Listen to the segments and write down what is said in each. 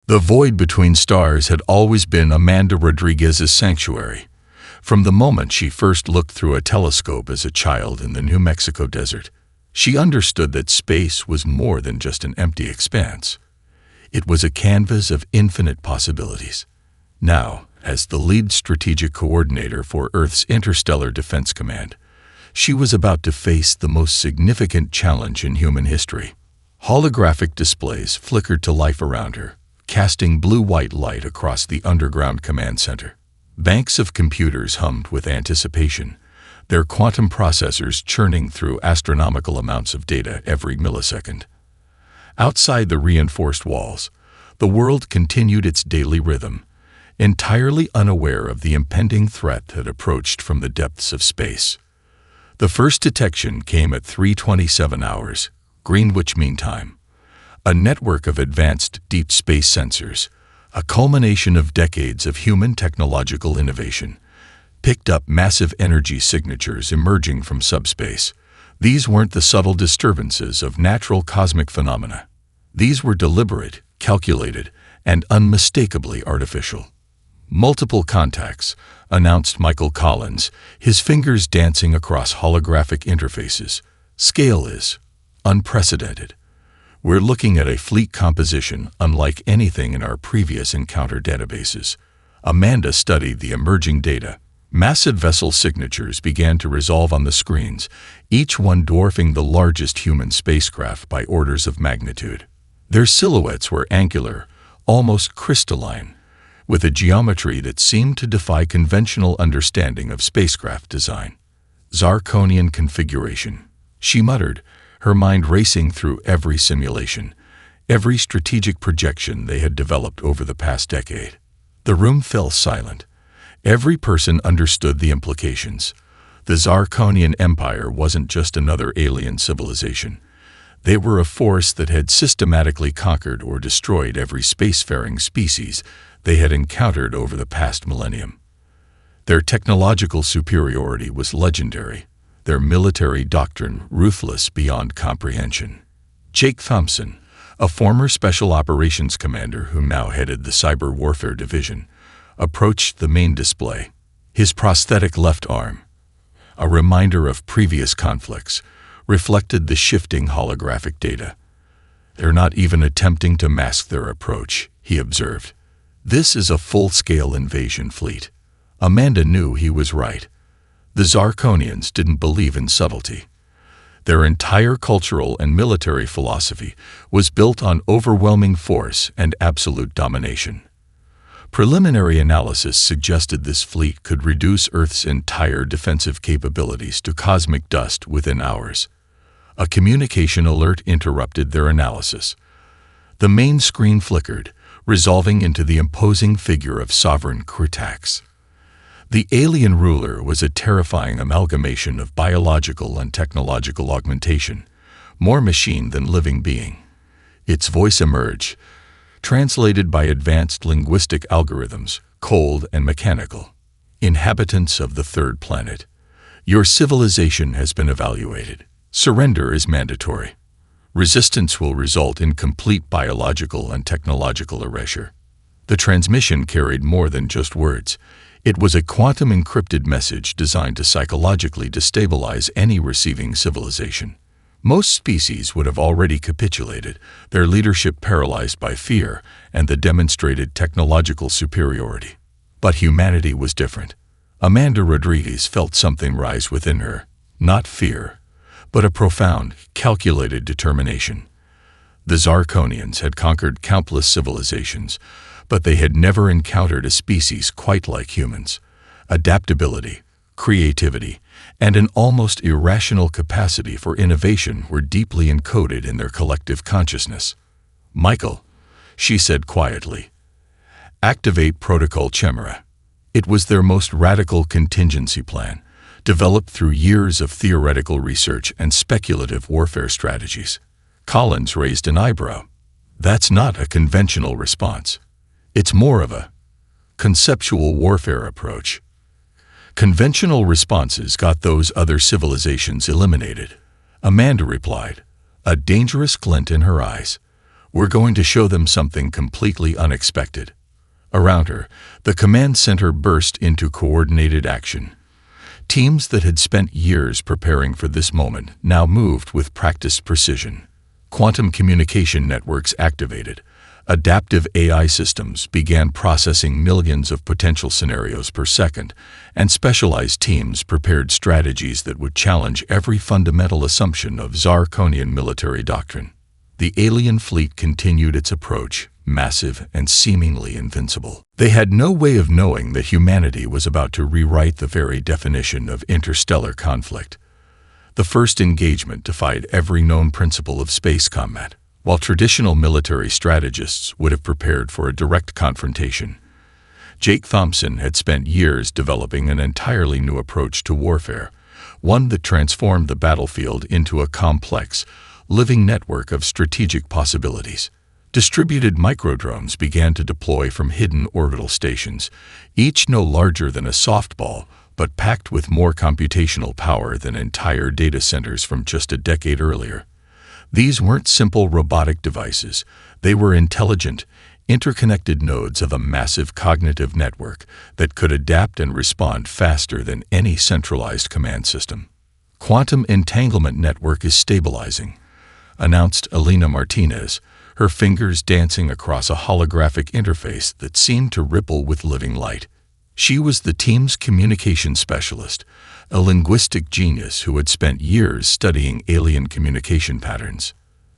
The void between stars had always been Amanda Rodriguez's sanctuary. From the moment she first looked through a telescope as a child in the New Mexico desert, she understood that space was more than just an empty expanse. It was a canvas of infinite possibilities. Now, as the lead strategic coordinator for Earth's Interstellar Defense Command, she was about to face the most significant challenge in human history. Holographic displays flickered to life around her, casting blue-white light across the underground command center. Banks of computers hummed with anticipation, their quantum processors churning through astronomical amounts of data every millisecond. Outside the reinforced walls, the world continued its daily rhythm, entirely unaware of the impending threat that approached from the depths of space. The first detection came at 3:27 hours, Greenwich Mean Time. A network of advanced deep space sensors, a culmination of decades of human technological innovation, picked up massive energy signatures emerging from subspace. These weren't the subtle disturbances of natural cosmic phenomena. These were deliberate, calculated, and unmistakably artificial. "Multiple contacts," announced Michael Collins, his fingers dancing across holographic interfaces. "Scale is unprecedented. We're looking at a fleet composition unlike anything in our previous encounter databases." Amanda studied the emerging data. Massive vessel signatures began to resolve on the screens, each one dwarfing the largest human spacecraft by orders of magnitude. Their silhouettes were angular, almost crystalline, with a geometry that seemed to defy conventional understanding of spacecraft design. "Zirconian configuration," she muttered, her mind racing through every simulation, every strategic projection they had developed over the past decade. The room fell silent. Every person understood the implications. The Zirconian Empire wasn't just another alien civilization. They were a force that had systematically conquered or destroyed every spacefaring species they had encountered over the past millennium. Their technological superiority was legendary, their military doctrine ruthless beyond comprehension. Jake Thompson, a former Special Operations Commander who now headed the Cyber Warfare Division, approached the main display. His prosthetic left arm, a reminder of previous conflicts, reflected the shifting holographic data. "They're not even attempting to mask their approach," he observed. "This is a full-scale invasion fleet." Amanda knew he was right. The Zirconians didn't believe in subtlety. Their entire cultural and military philosophy was built on overwhelming force and absolute domination. Preliminary analysis suggested this fleet could reduce Earth's entire defensive capabilities to cosmic dust within hours. A communication alert interrupted their analysis. The main screen flickered, resolving into the imposing figure of Sovereign Kurtax. The alien ruler was a terrifying amalgamation of biological and technological augmentation, more machine than living being. Its voice emerged, translated by advanced linguistic algorithms, cold and mechanical. "Inhabitants of the third planet, your civilization has been evaluated. Surrender is mandatory. Resistance will result in complete biological and technological erasure." The transmission carried more than just words. It was a quantum-encrypted message designed to psychologically destabilize any receiving civilization. Most species would have already capitulated, their leadership paralyzed by fear and the demonstrated technological superiority. But humanity was different. Amanda Rodriguez felt something rise within her, not fear, but a profound, calculated determination. The Zirconians had conquered countless civilizations, but they had never encountered a species quite like humans. Adaptability, creativity, and an almost irrational capacity for innovation were deeply encoded in their collective consciousness. "Michael," she said quietly, "activate Protocol Chimera." It was their most radical contingency plan, developed through years of theoretical research and speculative warfare strategies. Collins raised an eyebrow. "That's not a conventional response. It's more of a conceptual warfare approach." "Conventional responses got those other civilizations eliminated," Amanda replied, a dangerous glint in her eyes. We're going to show them something completely unexpected." Around her, the command center burst into coordinated action. Teams that had spent years preparing for this moment now moved with practiced precision. Quantum communication networks activated. Adaptive AI systems began processing millions of potential scenarios per second, and specialized teams prepared strategies that would challenge every fundamental assumption of Zarkonian military doctrine. The alien fleet continued its approach, massive and seemingly invincible. They had no way of knowing that humanity was about to rewrite the very definition of interstellar conflict. The first engagement defied every known principle of space combat. While traditional military strategists would have prepared for a direct confrontation, Jake Thompson had spent years developing an entirely new approach to warfare, one that transformed the battlefield into a complex, living network of strategic possibilities. Distributed microdrones began to deploy from hidden orbital stations, each no larger than a softball, but packed with more computational power than entire data centers from just a decade earlier. These weren't simple robotic devices. They were intelligent, interconnected nodes of a massive cognitive network that could adapt and respond faster than any centralized command system. "Quantum entanglement network is stabilizing," announced Elena Martinez, her fingers dancing across a holographic interface that seemed to ripple with living light. She was the team's communication specialist, a linguistic genius who had spent years studying alien communication patterns.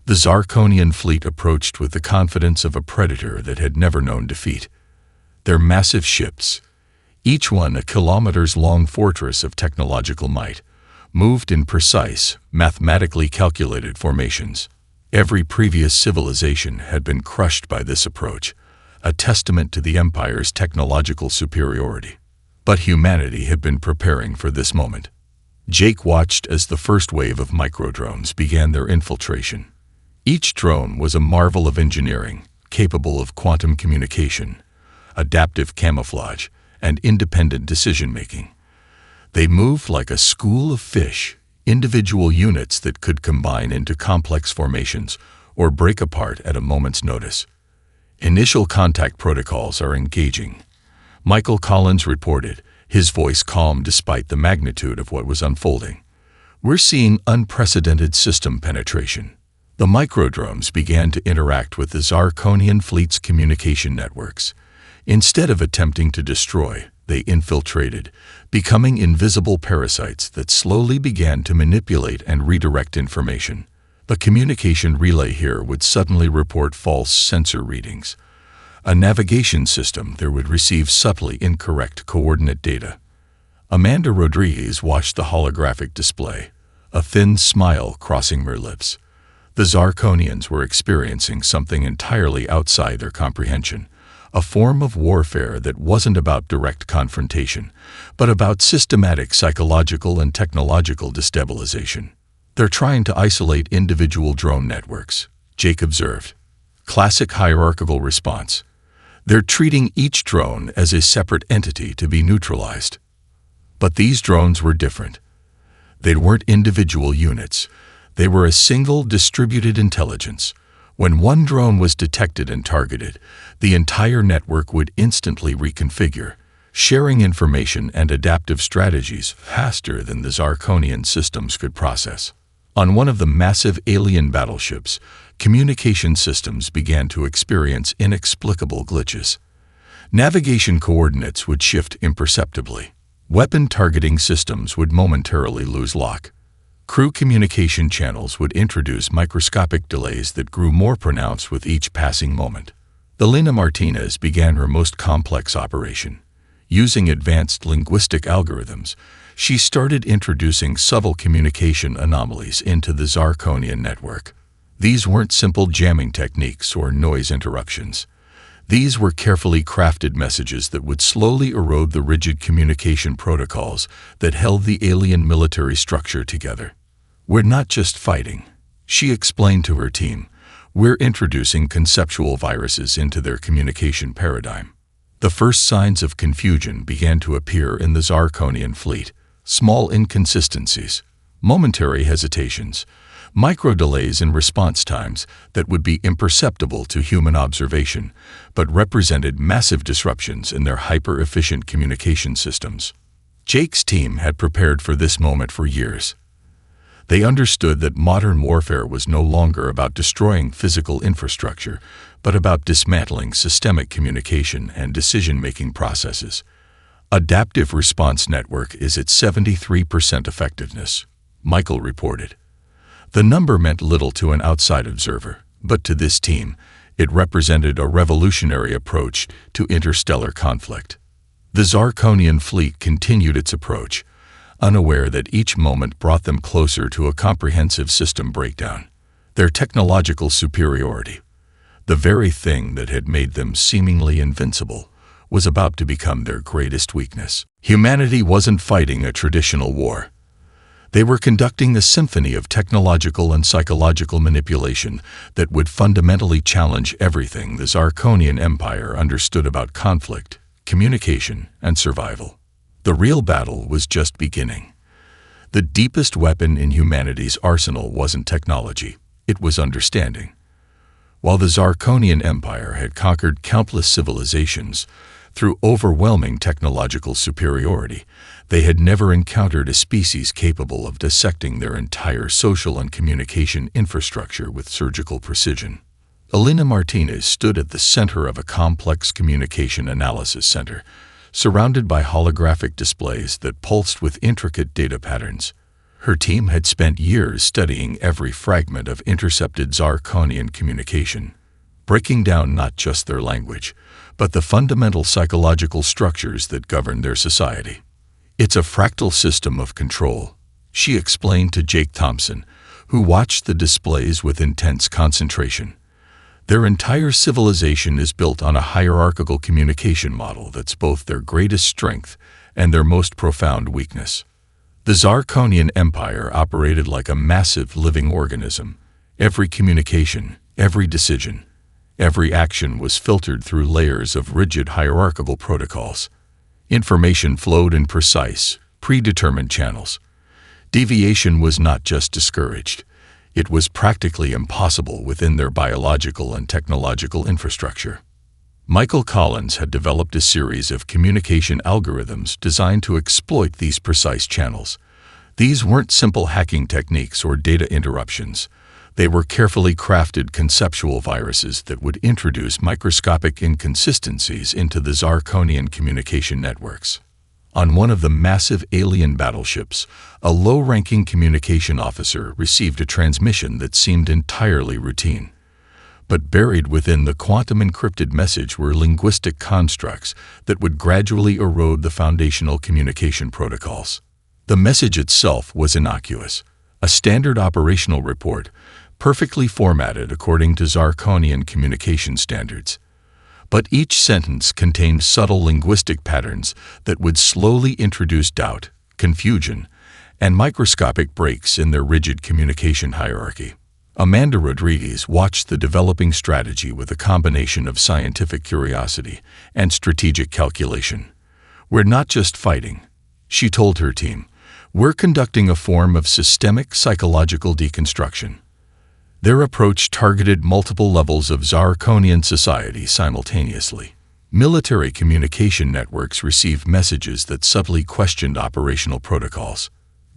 The Zarkonian fleet approached with the confidence of a predator that had never known defeat. Their massive ships, each one a kilometers-long fortress of technological might, moved in precise, mathematically calculated formations. Every previous civilization had been crushed by this approach, a testament to the Empire's technological superiority. But humanity had been preparing for this moment. Jake watched as the first wave of microdrones began their infiltration. Each drone was a marvel of engineering, capable of quantum communication, adaptive camouflage, and independent decision-making. They moved like a school of fish, individual units that could combine into complex formations or break apart at a moment's notice. "Initial contact protocols are engaging," Michael Collins reported, his voice calm despite the magnitude of what was unfolding. "We're seeing unprecedented system penetration." The microdrones began to interact with the Zarkonian fleet's communication networks. Instead of attempting to destroy, they infiltrated, becoming invisible parasites that slowly began to manipulate and redirect information. The communication relay here would suddenly report false sensor readings. A navigation system there would receive subtly incorrect coordinate data. Amanda Rodriguez watched the holographic display, a thin smile crossing her lips. The Zarkonians were experiencing something entirely outside their comprehension, a form of warfare that wasn't about direct confrontation, but about systematic psychological and technological destabilization. "They're trying to isolate individual drone networks," Jake observed. Classic hierarchical response. They're treating each drone as a separate entity to be neutralized. But these drones were different. They weren't individual units. They were a single distributed intelligence. When one drone was detected and targeted, the entire network would instantly reconfigure, sharing information and adaptive strategies faster than the Zarkonian systems could process. On one of the massive alien battleships, communication systems began to experience inexplicable glitches. Navigation coordinates would shift imperceptibly. Weapon targeting systems would momentarily lose lock. Crew communication channels would introduce microscopic delays that grew more pronounced with each passing moment. Elena Martinez began her most complex operation. Using advanced linguistic algorithms, she started introducing subtle communication anomalies into the Zarkonian network. These weren't simple jamming techniques or noise interruptions. These were carefully crafted messages that would slowly erode the rigid communication protocols that held the alien military structure together. "We're not just fighting," she explained to her team. "We're introducing conceptual viruses into their communication paradigm." The first signs of confusion began to appear in the Zarkonian fleet. Small inconsistencies, momentary hesitations, micro delays in response times that would be imperceptible to human observation, but represented massive disruptions in their hyper-efficient communication systems. Jake's team had prepared for this moment for years. They understood that modern warfare was no longer about destroying physical infrastructure, but about dismantling systemic communication and decision-making processes. Adaptive Response Network is at 73% effectiveness, Michael reported. The number meant little to an outside observer, but to this team, it represented a revolutionary approach to interstellar conflict. The Zarkonian fleet continued its approach, unaware that each moment brought them closer to a comprehensive system breakdown. Their technological superiority, the very thing that had made them seemingly invincible, was about to become their greatest weakness. Humanity wasn't fighting a traditional war. They were conducting a symphony of technological and psychological manipulation that would fundamentally challenge everything the Zarkonian Empire understood about conflict, communication, and survival. The real battle was just beginning. The deepest weapon in humanity's arsenal wasn't technology, it was understanding. While the Zarkonian Empire had conquered countless civilizations through overwhelming technological superiority, they had never encountered a species capable of dissecting their entire social and communication infrastructure with surgical precision. Elena Martinez stood at the center of a complex communication analysis center, surrounded by holographic displays that pulsed with intricate data patterns. Her team had spent years studying every fragment of intercepted Zarkonian communication, breaking down not just their language, but the fundamental psychological structures that govern their society. "It's a fractal system of control," she explained to Jake Thompson, who watched the displays with intense concentration. "Their entire civilization is built on a hierarchical communication model that's both their greatest strength and their most profound weakness." The Zarkonian Empire operated like a massive living organism. Every communication, every decision, every action was filtered through layers of rigid hierarchical protocols. Information flowed in precise, predetermined channels. Deviation was not just discouraged. It was practically impossible within their biological and technological infrastructure. Michael Collins had developed a series of communication algorithms designed to exploit these precise channels. These weren't simple hacking techniques or data interruptions. They were carefully crafted conceptual viruses that would introduce microscopic inconsistencies into the Zarkonian communication networks. On one of the massive alien battleships, a low-ranking communication officer received a transmission that seemed entirely routine. But buried within the quantum-encrypted message were linguistic constructs that would gradually erode the foundational communication protocols. The message itself was innocuous, a standard operational report, perfectly formatted according to Zarkonian communication standards. But each sentence contained subtle linguistic patterns that would slowly introduce doubt, confusion, and microscopic breaks in their rigid communication hierarchy. Amanda Rodriguez watched the developing strategy with a combination of scientific curiosity and strategic calculation. "We're not just fighting," she told her team. "We're conducting a form of systemic psychological deconstruction." Their approach targeted multiple levels of Zarkonian society simultaneously. Military communication networks received messages that subtly questioned operational protocols.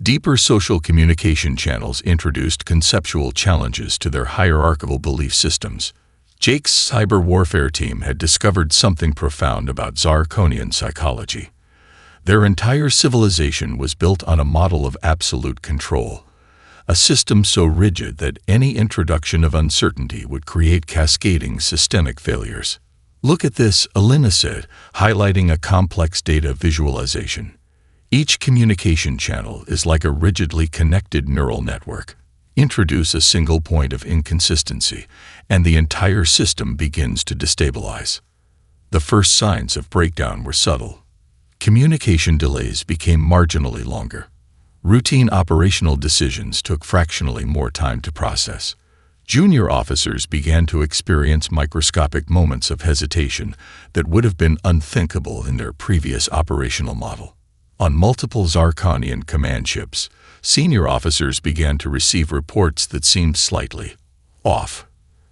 Deeper social communication channels introduced conceptual challenges to their hierarchical belief systems. Jake's cyber warfare team had discovered something profound about Zarkonian psychology. Their entire civilization was built on a model of absolute control, a system so rigid that any introduction of uncertainty would create cascading systemic failures. "Look at this," Elena said, highlighting a complex data visualization. "Each communication channel is like a rigidly connected neural network. Introduce a single point of inconsistency, and the entire system begins to destabilize." The first signs of breakdown were subtle. Communication delays became marginally longer. Routine operational decisions took fractionally more time to process. Junior officers began to experience microscopic moments of hesitation that would have been unthinkable in their previous operational model. On multiple Zarkonian command ships, senior officers began to receive reports that seemed slightly off.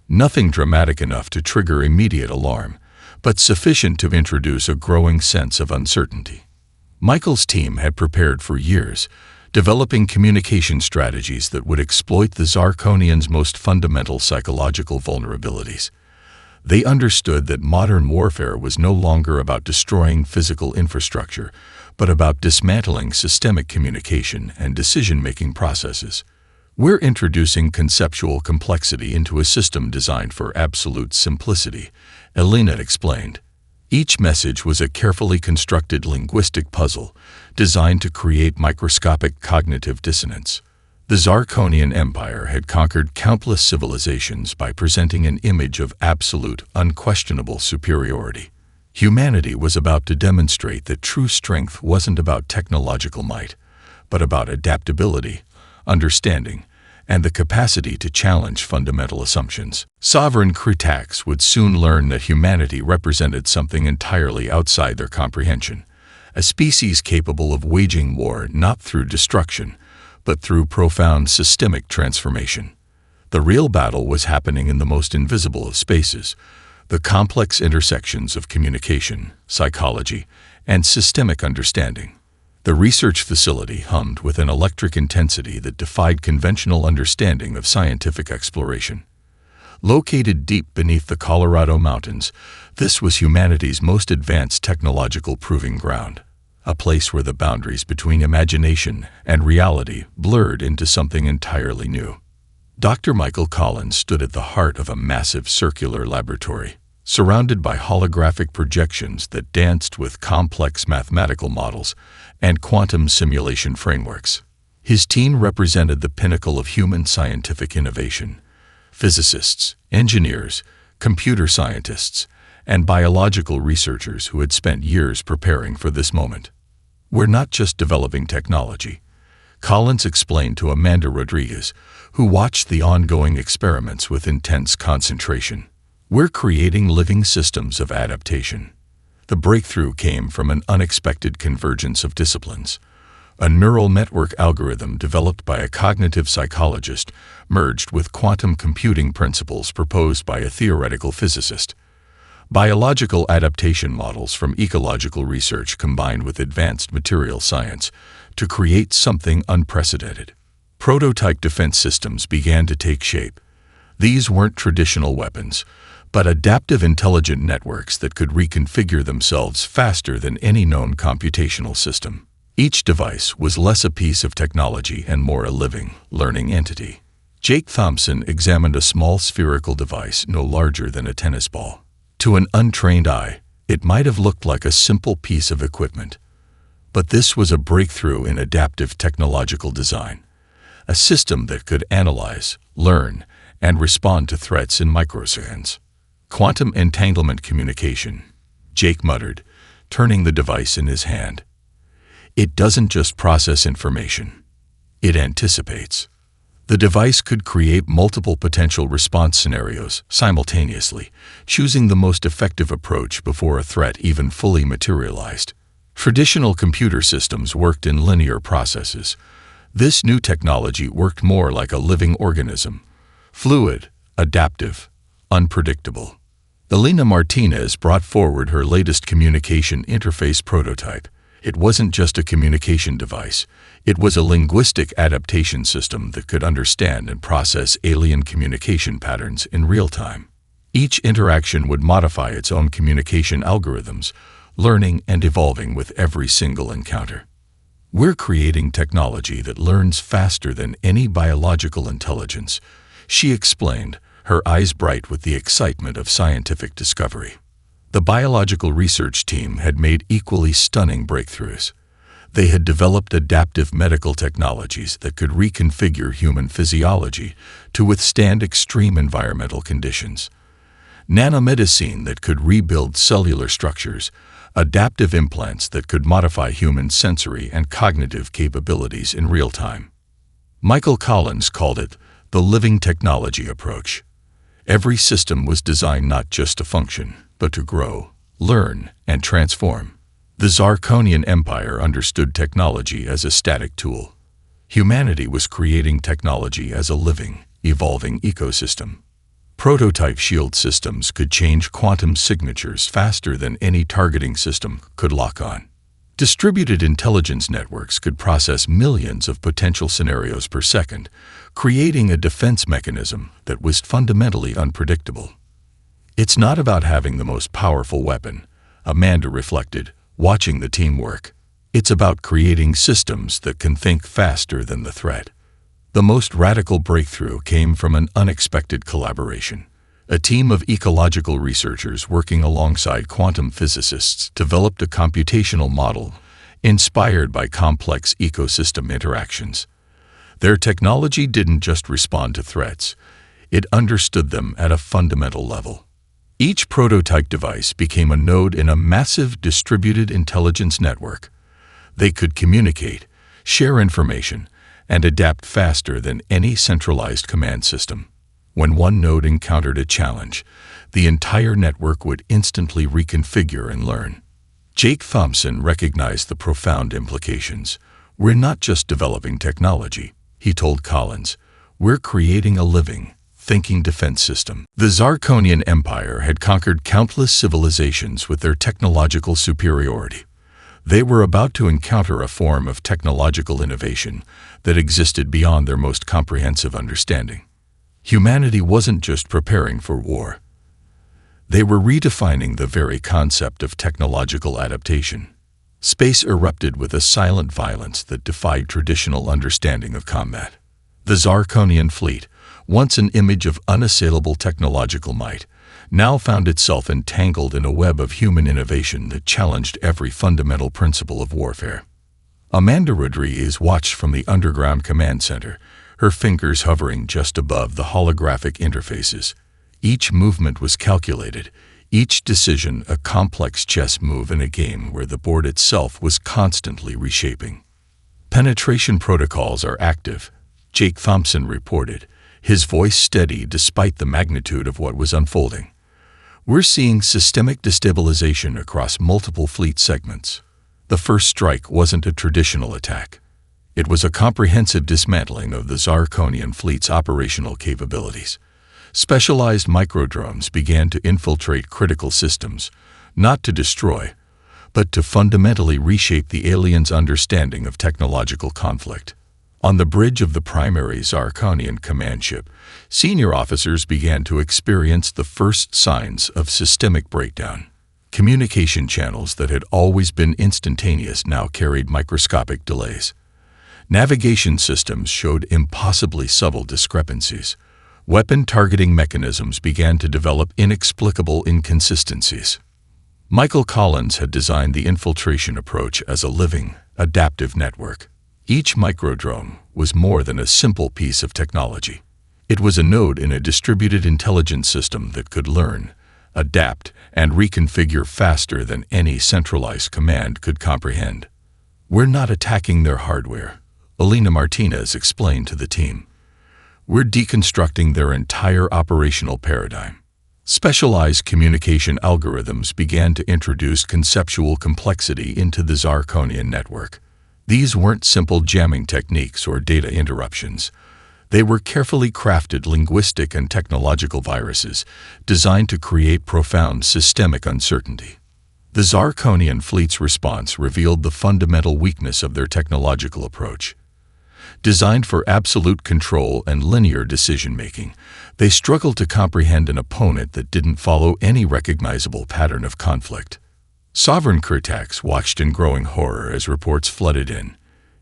Nothing dramatic enough to trigger immediate alarm, but sufficient to introduce a growing sense of uncertainty. Michael's team had prepared for years, developing communication strategies that would exploit the Zarkonians' most fundamental psychological vulnerabilities. They understood that modern warfare was no longer about destroying physical infrastructure, but about dismantling systemic communication and decision-making processes. We're introducing conceptual complexity into a system designed for absolute simplicity, Elena explained. Each message was a carefully constructed linguistic puzzle designed to create microscopic cognitive dissonance. The Zarkonian Empire had conquered countless civilizations by presenting an image of absolute, unquestionable superiority. Humanity was about to demonstrate that true strength wasn't about technological might, but about adaptability, understanding, and the capacity to challenge fundamental assumptions. Sovereign Kritax would soon learn that humanity represented something entirely outside their comprehension, a species capable of waging war not through destruction, but through profound systemic transformation. The real battle was happening in the most invisible of spaces, the complex intersections of communication, psychology, and systemic understanding. The research facility hummed with an electric intensity that defied conventional understanding of scientific exploration. Located deep beneath the Colorado Mountains, this was humanity's most advanced technological proving ground, a place where the boundaries between imagination and reality blurred into something entirely new. Dr. Michael Collins stood at the heart of a massive circular laboratory, surrounded by holographic projections that danced with complex mathematical models and quantum simulation frameworks. His team represented the pinnacle of human scientific innovation. Physicists, engineers, computer scientists, and biological researchers who had spent years preparing for this moment. We're not just developing technology, Collins explained to Amanda Rodriguez, who watched the ongoing experiments with intense concentration. We're creating living systems of adaptation. The breakthrough came from an unexpected convergence of disciplines. A neural network algorithm developed by a cognitive psychologist merged with quantum computing principles proposed by a theoretical physicist. Biological adaptation models from ecological research combined with advanced material science to create something unprecedented. Prototype defense systems began to take shape. These weren't traditional weapons, but adaptive intelligent networks that could reconfigure themselves faster than any known computational system. Each device was less a piece of technology and more a living, learning entity. Jake Thompson examined a small spherical device no larger than a tennis ball. To an untrained eye, it might have looked like a simple piece of equipment. But this was a breakthrough in adaptive technological design, a system that could analyze, learn, and respond to threats in microseconds. Quantum entanglement communication, Jake muttered, turning the device in his hand. It doesn't just process information. It anticipates. The device could create multiple potential response scenarios simultaneously, choosing the most effective approach before a threat even fully materialized. Traditional computer systems worked in linear processes. This new technology worked more like a living organism, fluid, adaptive, unpredictable. Elena Martinez brought forward her latest communication interface prototype. It wasn't just a communication device. It was a linguistic adaptation system that could understand and process alien communication patterns in real time. Each interaction would modify its own communication algorithms, learning and evolving with every single encounter. We're creating technology that learns faster than any biological intelligence, she explained, her eyes bright with the excitement of scientific discovery. The biological research team had made equally stunning breakthroughs. They had developed adaptive medical technologies that could reconfigure human physiology to withstand extreme environmental conditions. Nanomedicine that could rebuild cellular structures, adaptive implants that could modify human sensory and cognitive capabilities in real time. Michael Collins called it the living technology approach. Every system was designed not just to function, but to grow, learn, and transform. The Zarkonian Empire understood technology as a static tool. Humanity was creating technology as a living, evolving ecosystem. Prototype shield systems could change quantum signatures faster than any targeting system could lock on. Distributed intelligence networks could process millions of potential scenarios per second, creating a defense mechanism that was fundamentally unpredictable. "It's not about having the most powerful weapon," Amanda reflected, watching the team work. "It's about creating systems that can think faster than the threat." The most radical breakthrough came from an unexpected collaboration. A team of ecological researchers working alongside quantum physicists developed a computational model inspired by complex ecosystem interactions. Their technology didn't just respond to threats, it understood them at a fundamental level. Each prototype device became a node in a massive distributed intelligence network. They could communicate, share information, and adapt faster than any centralized command system. When one node encountered a challenge, the entire network would instantly reconfigure and learn. Jake Thompson recognized the profound implications. "We're not just developing technology," he told Collins. "We're creating a living, thinking defense system." The Zarkonian Empire had conquered countless civilizations with their technological superiority. They were about to encounter a form of technological innovation that existed beyond their most comprehensive understanding. Humanity wasn't just preparing for war. They were redefining the very concept of technological adaptation. Space erupted with a silent violence that defied traditional understanding of combat. The Zarkonian fleet, once an image of unassailable technological might, now found itself entangled in a web of human innovation that challenged every fundamental principle of warfare. Amanda Rodriguez watched from the underground command center, her fingers hovering just above the holographic interfaces. Each movement was calculated, each decision a complex chess move in a game where the board itself was constantly reshaping. "Penetration protocols are active," Jake Thompson reported, his voice steady despite the magnitude of what was unfolding. "We're seeing systemic destabilization across multiple fleet segments." The first strike wasn't a traditional attack. It was a comprehensive dismantling of the Zarkonian fleet's operational capabilities. Specialized microdrones began to infiltrate critical systems, not to destroy, but to fundamentally reshape the aliens' understanding of technological conflict. On the bridge of the primary Zarkonian command ship, senior officers began to experience the first signs of systemic breakdown. Communication channels that had always been instantaneous now carried microscopic delays. Navigation systems showed impossibly subtle discrepancies. Weapon targeting mechanisms began to develop inexplicable inconsistencies. Michael Collins had designed the infiltration approach as a living, adaptive network. Each microdrone was more than a simple piece of technology. It was a node in a distributed intelligence system that could learn, adapt, and reconfigure faster than any centralized command could comprehend. "We're not attacking their hardware," Elena Martinez explained to the team. "We're deconstructing their entire operational paradigm." Specialized communication algorithms began to introduce conceptual complexity into the Zarkonian network. These weren't simple jamming techniques or data interruptions. They were carefully crafted linguistic and technological viruses designed to create profound systemic uncertainty. The Zarkonian fleet's response revealed the fundamental weakness of their technological approach. Designed for absolute control and linear decision-making, they struggled to comprehend an opponent that didn't follow any recognizable pattern of conflict. Sovereign Kurtax watched in growing horror as reports flooded in.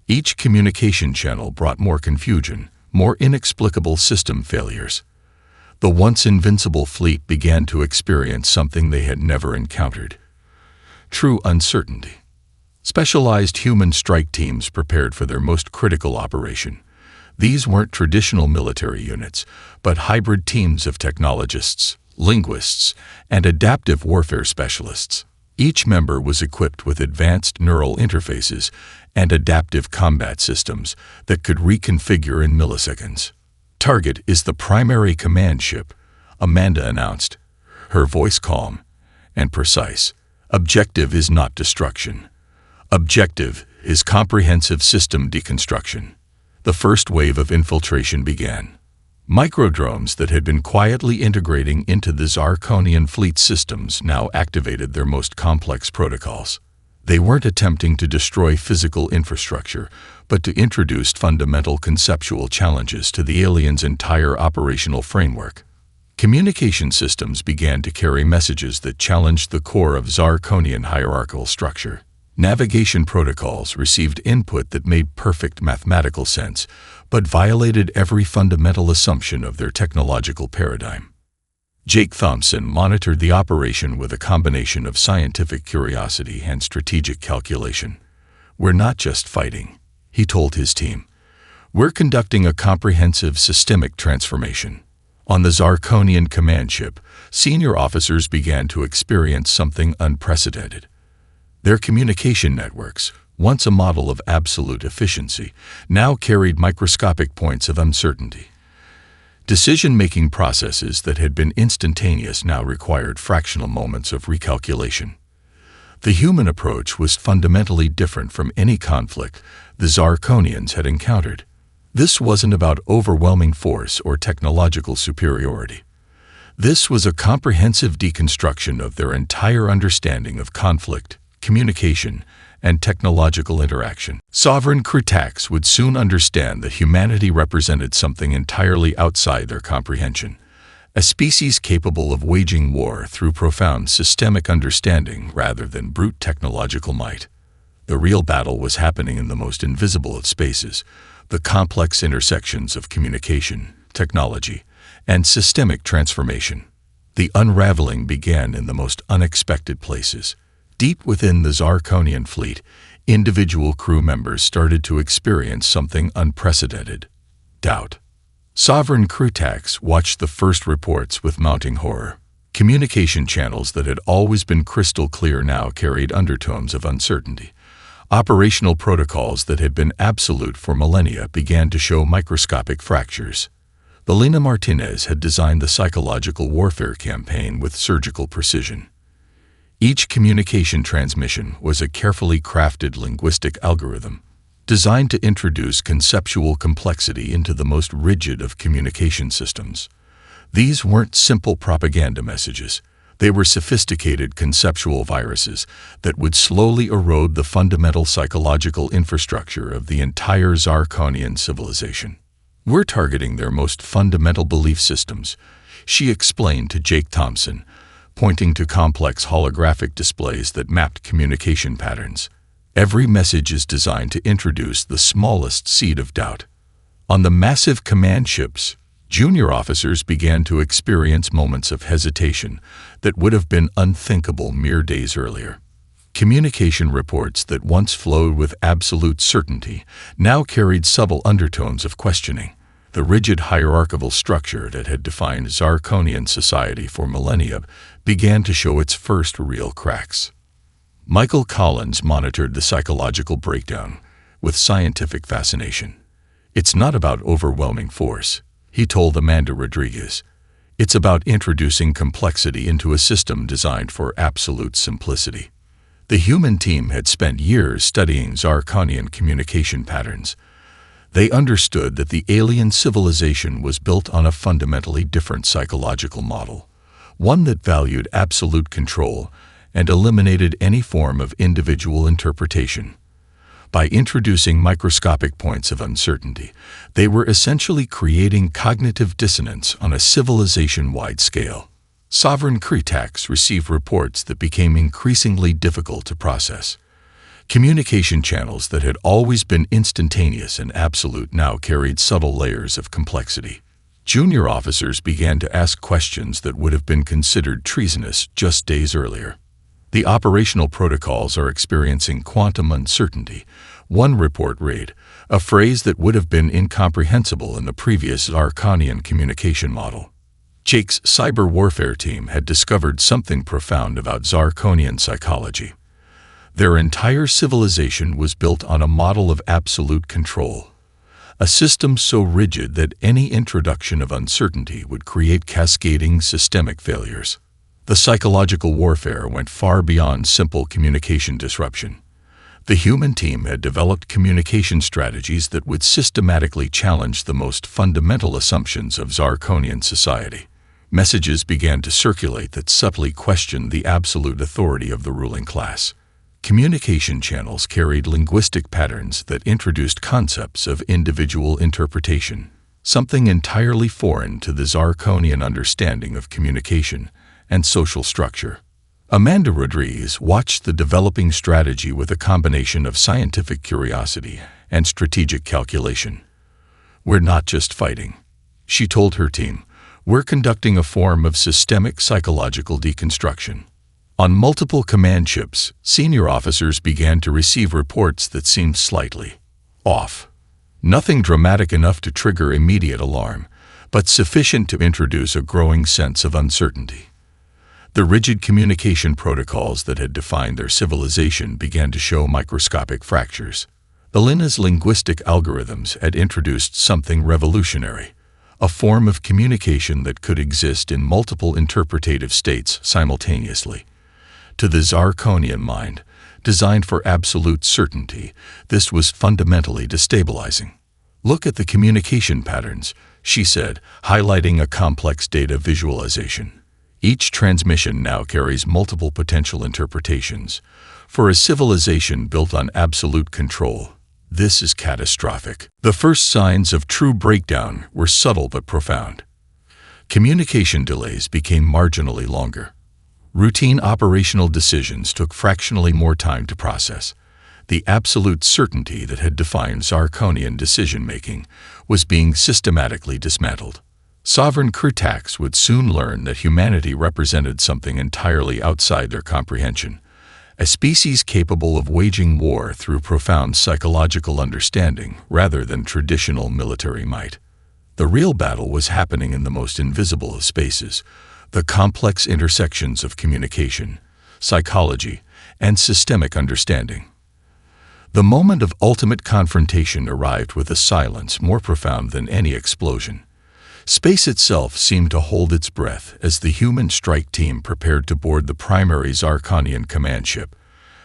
Each communication channel brought more confusion, more inexplicable system failures. The once invincible fleet began to experience something they had never encountered: true uncertainty. Specialized human strike teams prepared for their most critical operation. These weren't traditional military units, but hybrid teams of technologists, linguists, and adaptive warfare specialists. Each member was equipped with advanced neural interfaces and adaptive combat systems that could reconfigure in milliseconds. "Target is the primary command ship," Amanda announced, her voice calm and precise. Objective is not destruction. Objective is comprehensive system deconstruction. The first wave of infiltration began. Microdrones that had been quietly integrating into the Zarkonian fleet systems now activated their most complex protocols. They weren't attempting to destroy physical infrastructure, but to introduce fundamental conceptual challenges to the aliens' entire operational framework. Communication systems began to carry messages that challenged the core of Zarkonian hierarchical structure. Navigation protocols received input that made perfect mathematical sense, but violated every fundamental assumption of their technological paradigm. Jake Thompson monitored the operation with a combination of scientific curiosity and strategic calculation. "We're not just fighting," he told his team. "We're conducting a comprehensive systemic transformation." On the Zarkonian command ship, senior officers began to experience something unprecedented. Their communication networks, once a model of absolute efficiency, now carried microscopic points of uncertainty. Decision-making processes that had been instantaneous now required fractional moments of recalculation. The human approach was fundamentally different from any conflict the Zarkonians had encountered. This wasn't about overwhelming force or technological superiority. This was a comprehensive deconstruction of their entire understanding of conflict, communication, and technological interaction. Sovereign Kritax would soon understand that humanity represented something entirely outside their comprehension, a species capable of waging war through profound systemic understanding rather than brute technological might. The real battle was happening in the most invisible of spaces, the complex intersections of communication, technology, and systemic transformation. The unraveling began in the most unexpected places. Deep within the Zarkonian fleet, individual crew members started to experience something unprecedented: doubt. Sovereign Kritax watched the first reports with mounting horror. Communication channels that had always been crystal clear now carried undertones of uncertainty. Operational protocols that had been absolute for millennia began to show microscopic fractures. Belina Martinez had designed the psychological warfare campaign with surgical precision. Each communication transmission was a carefully crafted linguistic algorithm, designed to introduce conceptual complexity into the most rigid of communication systems. These weren't simple propaganda messages. They were sophisticated conceptual viruses that would slowly erode the fundamental psychological infrastructure of the entire Zarkonian civilization. "We're targeting their most fundamental belief systems," she explained to Jake Thompson, pointing to complex holographic displays that mapped communication patterns. Every message is designed to introduce the smallest seed of doubt. On the massive command ships, junior officers began to experience moments of hesitation that would have been unthinkable mere days earlier. Communication reports that once flowed with absolute certainty now carried subtle undertones of questioning. The rigid hierarchical structure that had defined Zarkonian society for millennia began to show its first real cracks. Michael Collins monitored the psychological breakdown with scientific fascination. "It's not about overwhelming force," he told Amanda Rodriguez. "It's about introducing complexity into a system designed for absolute simplicity." The human team had spent years studying Zarkonian communication patterns. They understood that the alien civilization was built on a fundamentally different psychological model, one that valued absolute control and eliminated any form of individual interpretation. By introducing microscopic points of uncertainty, they were essentially creating cognitive dissonance on a civilization-wide scale. Sovereign Kritax received reports that became increasingly difficult to process. Communication channels that had always been instantaneous and absolute now carried subtle layers of complexity. Junior officers began to ask questions that would have been considered treasonous just days earlier. "The operational protocols are experiencing quantum uncertainty," one report read, a phrase that would have been incomprehensible in the previous Zarkonian communication model. Jake's cyber warfare team had discovered something profound about Zarkonian psychology. Their entire civilization was built on a model of absolute control, a system so rigid that any introduction of uncertainty would create cascading systemic failures. The psychological warfare went far beyond simple communication disruption. The human team had developed communication strategies that would systematically challenge the most fundamental assumptions of Zarkonian society. Messages began to circulate that subtly questioned the absolute authority of the ruling class. Communication channels carried linguistic patterns that introduced concepts of individual interpretation, something entirely foreign to the Zarkonian understanding of communication and social structure. Amanda Rodriguez watched the developing strategy with a combination of scientific curiosity and strategic calculation. "We're not just fighting," she told her team. "We're conducting a form of systemic psychological deconstruction." On multiple command ships, senior officers began to receive reports that seemed slightly off. Nothing dramatic enough to trigger immediate alarm, but sufficient to introduce a growing sense of uncertainty. The rigid communication protocols that had defined their civilization began to show microscopic fractures. Elena's linguistic algorithms had introduced something revolutionary, a form of communication that could exist in multiple interpretative states simultaneously. To the Zarkonian mind, designed for absolute certainty, this was fundamentally destabilizing. "Look at the communication patterns," she said, highlighting a complex data visualization. "Each transmission now carries multiple potential interpretations. For a civilization built on absolute control, this is catastrophic." The first signs of true breakdown were subtle but profound. Communication delays became marginally longer. Routine operational decisions took fractionally more time to process. The absolute certainty that had defined Zarkonian decision-making was being systematically dismantled. Sovereign Kurtaks would soon learn that humanity represented something entirely outside their comprehension, a species capable of waging war through profound psychological understanding rather than traditional military might. The real battle was happening in the most invisible of spaces, the complex intersections of communication, psychology, and systemic understanding. The moment of ultimate confrontation arrived with a silence more profound than any explosion. Space itself seemed to hold its breath as the human strike team prepared to board the primary Zarkonian command ship,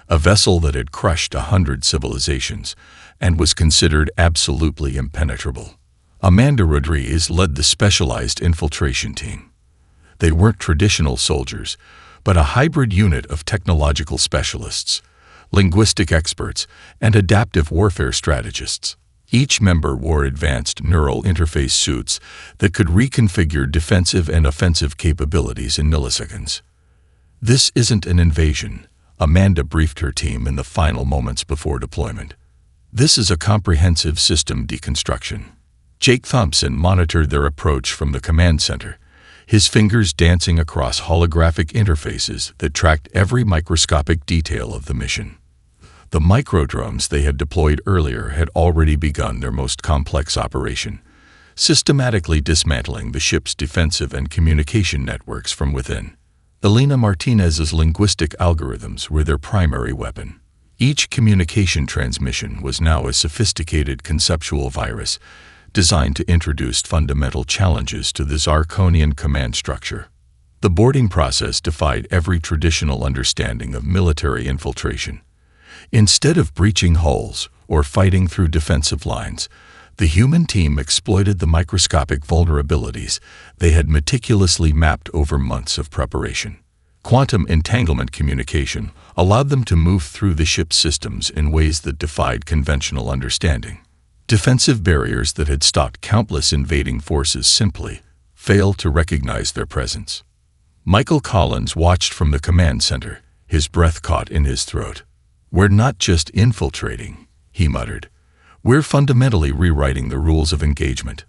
a vessel that had crushed 100 civilizations and was considered absolutely impenetrable. Amanda Rodriguez led the specialized infiltration team. They weren't traditional soldiers, but a hybrid unit of technological specialists, linguistic experts, and adaptive warfare strategists. Each member wore advanced neural interface suits that could reconfigure defensive and offensive capabilities in milliseconds. "This isn't an invasion," Amanda briefed her team in the final moments before deployment. "This is a comprehensive system deconstruction." Jake Thompson monitored their approach from the command center, his fingers dancing across holographic interfaces that tracked every microscopic detail of the mission. The microdrones they had deployed earlier had already begun their most complex operation, systematically dismantling the ship's defensive and communication networks from within. Elena Martinez's linguistic algorithms were their primary weapon. Each communication transmission was now a sophisticated conceptual virus designed to introduce fundamental challenges to the Zarkonian command structure. The boarding process defied every traditional understanding of military infiltration. Instead of breaching hulls or fighting through defensive lines, the human team exploited the microscopic vulnerabilities they had meticulously mapped over months of preparation. Quantum entanglement communication allowed them to move through the ship's systems in ways that defied conventional understanding. Defensive barriers that had stopped countless invading forces simply failed to recognize their presence. Michael Collins watched from the command center, his breath caught in his throat. "We're not just infiltrating," he muttered. "We're fundamentally rewriting the rules of engagement."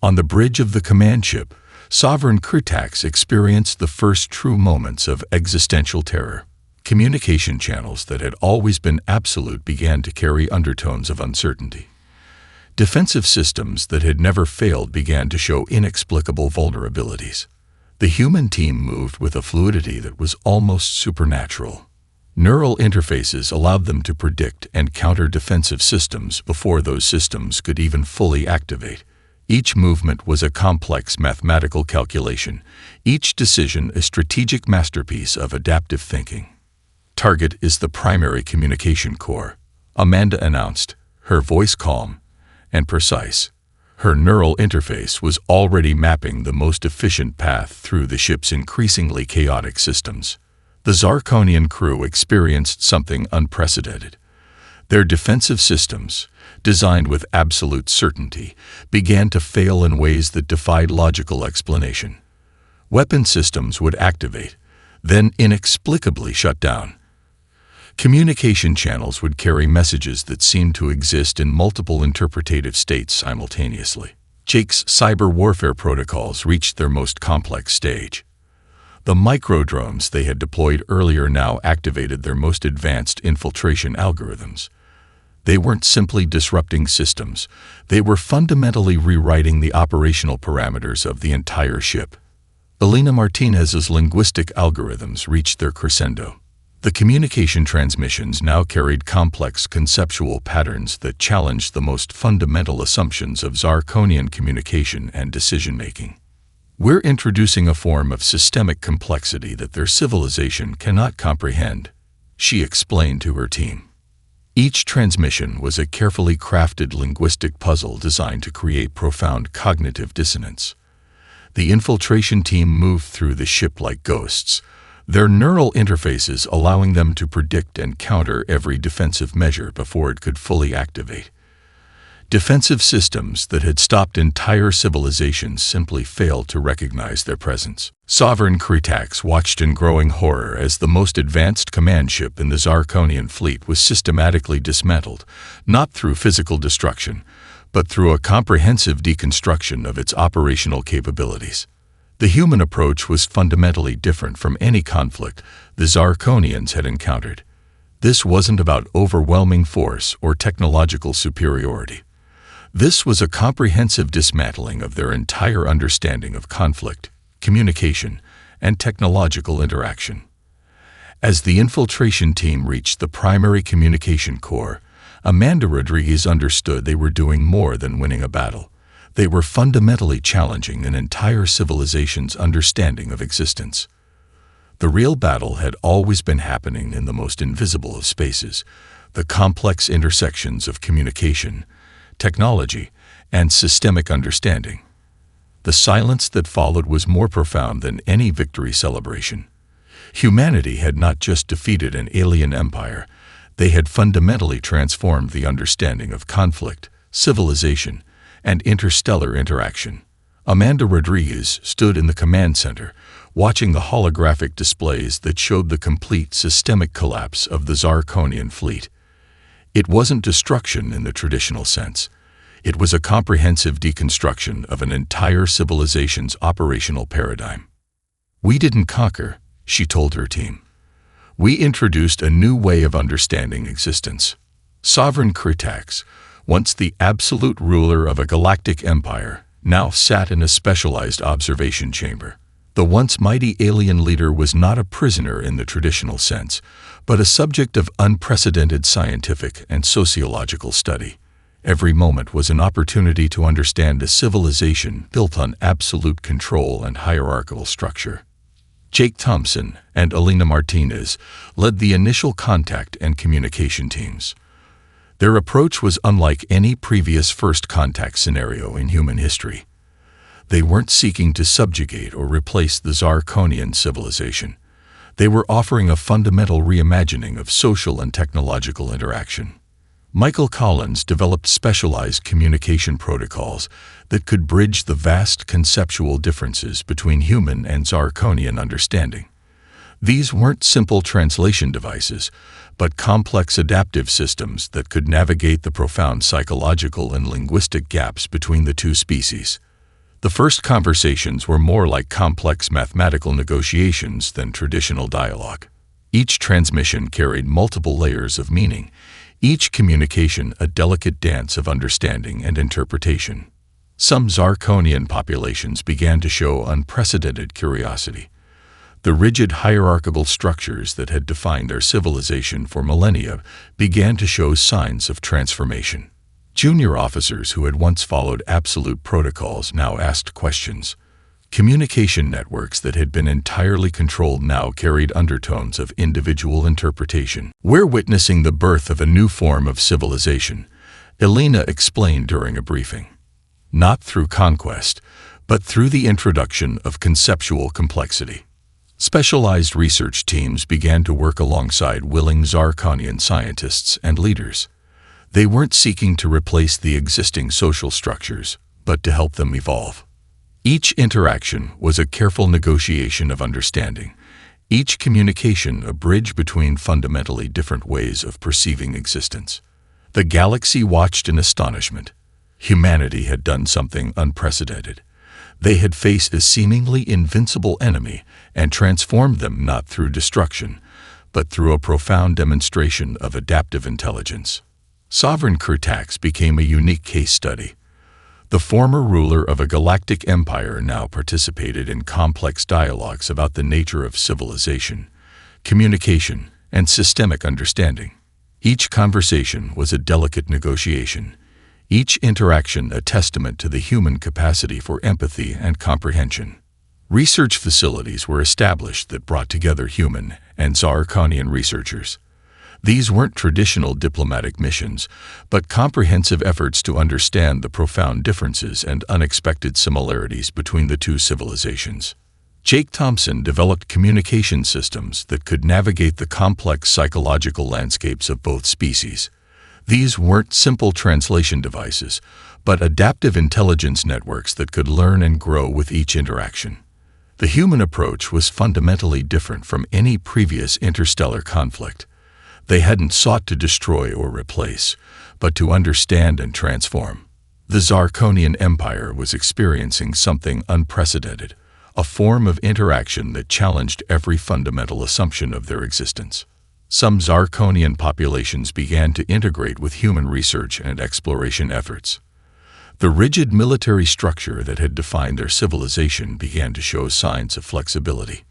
On the bridge of the command ship, Sovereign Kurtaks experienced the first true moments of existential terror. Communication channels that had always been absolute began to carry undertones of uncertainty. Defensive systems that had never failed began to show inexplicable vulnerabilities. The human team moved with a fluidity that was almost supernatural. Neural interfaces allowed them to predict and counter defensive systems before those systems could even fully activate, Each movement was a complex mathematical calculation, each decision a strategic masterpiece of adaptive thinking. "Target is the primary communication core," Amanda announced, her voice calm and precise. Her neural interface was already mapping the most efficient path through the ship's increasingly chaotic systems. The Zarkonian crew experienced something unprecedented. Their defensive systems, designed with absolute certainty, began to fail in ways that defied logical explanation. Weapon systems would activate, then inexplicably shut down. Communication channels would carry messages that seemed to exist in multiple interpretative states simultaneously. Jake's cyber warfare protocols reached their most complex stage. The microdrones they had deployed earlier now activated their most advanced infiltration algorithms. They weren't simply disrupting systems, they were fundamentally rewriting the operational parameters of the entire ship. Elena Martinez's linguistic algorithms reached their crescendo. The communication transmissions now carried complex conceptual patterns that challenged the most fundamental assumptions of Zarkonian communication and decision-making. "We're introducing a form of systemic complexity that their civilization cannot comprehend," she explained to her team. Each transmission was a carefully crafted linguistic puzzle designed to create profound cognitive dissonance. The infiltration team moved through the ship like ghosts, their neural interfaces allowing them to predict and counter every defensive measure before it could fully activate. Defensive systems that had stopped entire civilizations simply failed to recognize their presence. Sovereign Kritax watched in growing horror as the most advanced command ship in the Zarkonian fleet was systematically dismantled, not through physical destruction, but through a comprehensive deconstruction of its operational capabilities. The human approach was fundamentally different from any conflict the Zarkonians had encountered. This wasn't about overwhelming force or technological superiority. This was a comprehensive dismantling of their entire understanding of conflict, communication, and technological interaction. As the infiltration team reached the primary communication core, Amanda Rodriguez understood they were doing more than winning a battle. They were fundamentally challenging an entire civilization's understanding of existence. The real battle had always been happening in the most invisible of spaces, the complex intersections of communication, technology, and systemic understanding. The silence that followed was more profound than any victory celebration. Humanity had not just defeated an alien empire, they had fundamentally transformed the understanding of conflict, civilization, and interstellar interaction. Amanda Rodriguez stood in the command center, watching the holographic displays that showed the complete systemic collapse of the Zarkonian fleet. It wasn't destruction in the traditional sense. It was a comprehensive deconstruction of an entire civilization's operational paradigm. "We didn't conquer," she told her team. "We introduced a new way of understanding existence." Sovereign Kritax, once the absolute ruler of a galactic empire, now sat in a specialized observation chamber. The once mighty alien leader was not a prisoner in the traditional sense, but a subject of unprecedented scientific and sociological study. Every moment was an opportunity to understand a civilization built on absolute control and hierarchical structure. Jake Thompson and Elena Martinez led the initial contact and communication teams. Their approach was unlike any previous first contact scenario in human history. They weren't seeking to subjugate or replace the Zarkonian civilization. They were offering a fundamental reimagining of social and technological interaction. Michael Collins developed specialized communication protocols that could bridge the vast conceptual differences between human and Zarkonian understanding. These weren't simple translation devices, but complex adaptive systems that could navigate the profound psychological and linguistic gaps between the two species. The first conversations were more like complex mathematical negotiations than traditional dialogue. Each transmission carried multiple layers of meaning, each communication a delicate dance of understanding and interpretation. Some Zarkonian populations began to show unprecedented curiosity. The rigid hierarchical structures that had defined their civilization for millennia began to show signs of transformation. Junior officers who had once followed absolute protocols now asked questions. Communication networks that had been entirely controlled now carried undertones of individual interpretation. "We're witnessing the birth of a new form of civilization," Elena explained during a briefing. "Not through conquest, but through the introduction of conceptual complexity." Specialized research teams began to work alongside willing Zarkonian scientists and leaders. They weren't seeking to replace the existing social structures, but to help them evolve. Each interaction was a careful negotiation of understanding, each communication a bridge between fundamentally different ways of perceiving existence. The galaxy watched in astonishment. Humanity had done something unprecedented. They had faced a seemingly invincible enemy and transformed them not through destruction, but through a profound demonstration of adaptive intelligence. Sovereign Kurtax became a unique case study. The former ruler of a galactic empire now participated in complex dialogues about the nature of civilization, communication, and systemic understanding. Each conversation was a delicate negotiation, each interaction a testament to the human capacity for empathy and comprehension. Research facilities were established that brought together human and Zarkonian researchers. These weren't traditional diplomatic missions, but comprehensive efforts to understand the profound differences and unexpected similarities between the two civilizations. Jake Thompson developed communication systems that could navigate the complex psychological landscapes of both species. These weren't simple translation devices, but adaptive intelligence networks that could learn and grow with each interaction. The human approach was fundamentally different from any previous interstellar conflict. They hadn't sought to destroy or replace, but to understand and transform. The Zarkonian Empire was experiencing something unprecedented, a form of interaction that challenged every fundamental assumption of their existence. Some Zarkonian populations began to integrate with human research and exploration efforts. The rigid military structure that had defined their civilization began to show signs of flexibility.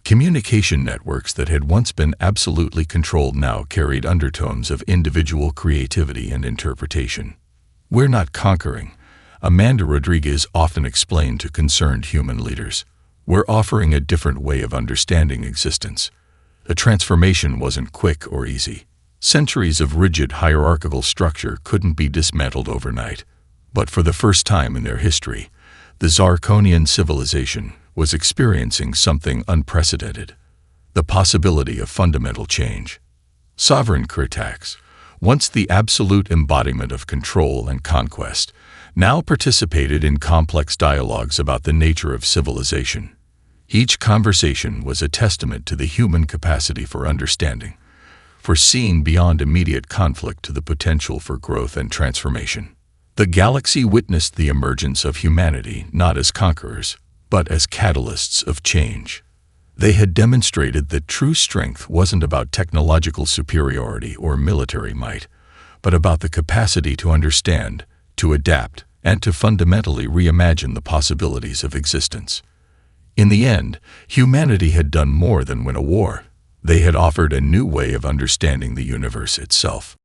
Communication networks that had once been absolutely controlled now carried undertones of individual creativity and interpretation. "We're not conquering," Amanda Rodriguez often explained to concerned human leaders. "We're offering a different way of understanding existence." The transformation wasn't quick or easy. Centuries of rigid hierarchical structure couldn't be dismantled overnight. But for the first time in their history, the Zarkonian civilization was experiencing something unprecedented, the possibility of fundamental change. Sovereign Kurtax, once the absolute embodiment of control and conquest, now participated in complex dialogues about the nature of civilization. Each conversation was a testament to the human capacity for understanding, for seeing beyond immediate conflict to the potential for growth and transformation. The galaxy witnessed the emergence of humanity not as conquerors, but as catalysts of change. They had demonstrated that true strength wasn't about technological superiority or military might, but about the capacity to understand, to adapt, and to fundamentally reimagine the possibilities of existence. In the end, humanity had done more than win a war. They had offered a new way of understanding the universe itself.